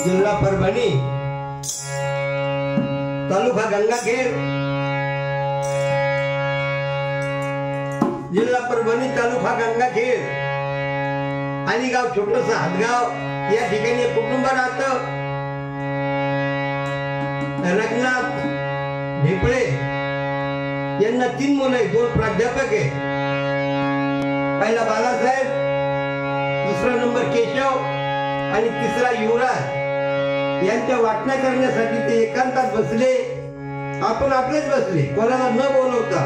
जिल्हा परभणी, तालुका गंगाखेड, जिल्हा परभणी, तालुका गंगाखेड आणि गाव छोटस हातगाव या ठिकाणी एक कुटुंब राहतं. रघुनाथ ढेपळे यांना 3 मुलं आहेत, 2 प्राध्यापक आहे. पहिला बालासाहेब, दुसरा नंबर केशव आणि तिसरा युवराज. यांच्या वाटण्या करण्यासाठी ते एकांतात बसले. आपण आपलेच बसले, कोणाला न बोलवता.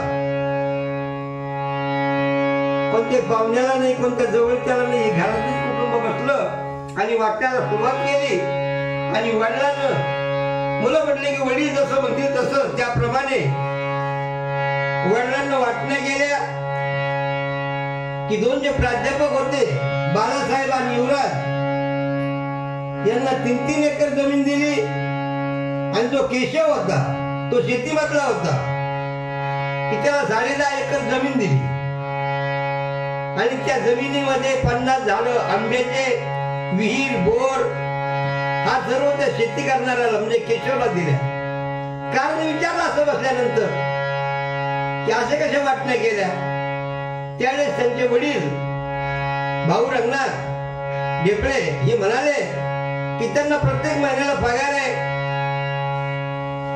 कोणत्या पाहुण्याला नाही, कोणत्या जवळच्याला नाही, घरातच कुटुंब बसलं आणि वाटण्याला सुरुवात केली. आणि वडिलांना मुलं म्हटले की वडील जसं म्हणतील तसं त्याप्रमाणे वडिलांना वाटण्या गेल्या. की 2 जे प्राध्यापक होते बालासाहेब आणि युवराज यांना 3-3 एकर जमीन दिली. आणि जो केशव होता तो शेतीमधला होता की त्याला 10.5 एकर जमीन दिली. आणि त्या जमिनीमध्ये 50 झाडं, आंब्याचे, विहीर, बोर हा सर्व त्या शेती करणाऱ्याला म्हणजे केशवला दिल्या. कारण विचारलं असं बसल्यानंतर की असे कशा वाटण्या केल्या. त्यावेळेस त्यांचे वडील भाऊ रघुनाथ ढेपळे हे म्हणाले की त्यांना प्रत्येक महिन्याला पगार आहे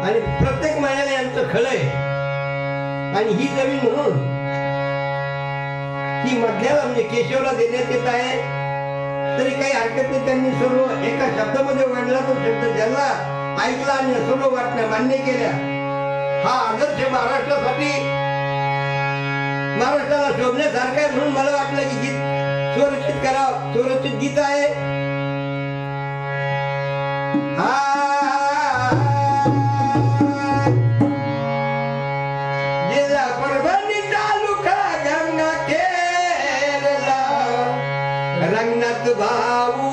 आणि प्रत्येक महिन्याला यांचं खळ आहे आणि ही जमीन म्हणून ही मधल्याला म्हणजे केशवला देण्यात येत आहे. तरी काही हरकत नाही. त्यांनी सर्व एका शब्दामध्ये वाढला तो शब्द ज्याला ऐकला आणि सर्व वाटण्या मान्य केल्या. हा आदर्श महाराष्ट्रासाठी, महाराष्ट्राला शोधण्यासारखं आहे. म्हणून मला वाटलं की गीत स्वरचित करावं. स्वरचित गीत आहे. जिल्हा परभणी, तालुका गंगाखेडला रंगनाथ भाऊ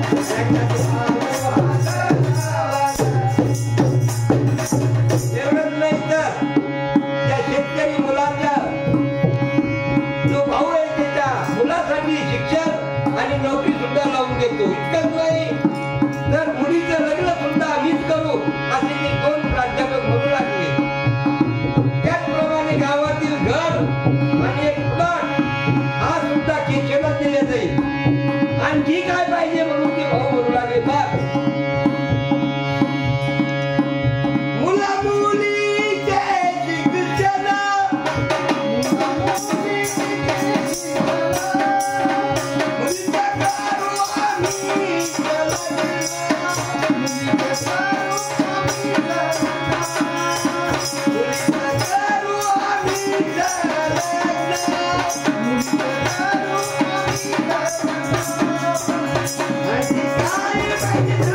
एवढंच नाही तर त्या शेतकरी मुलाच्या जो भाऊ आहे त्याच्या मुलासाठी शिक्षण आणि नोकरी सुद्धा लावून देतो. इतकंच नाही तर मुलीचं लग्न सुद्धा मीच करू असे ते 2 प्राध्यापक म्हणू लागले. त्याचप्रमाणे गावातील घर आणि एक प्लॉट हा सुद्धा केशवला दिले जाईल. आणखी काय पाहिजे म्हणून ते भाऊ म्हणू लागले. बाप मुला मुलीचे शिक्षण Bye.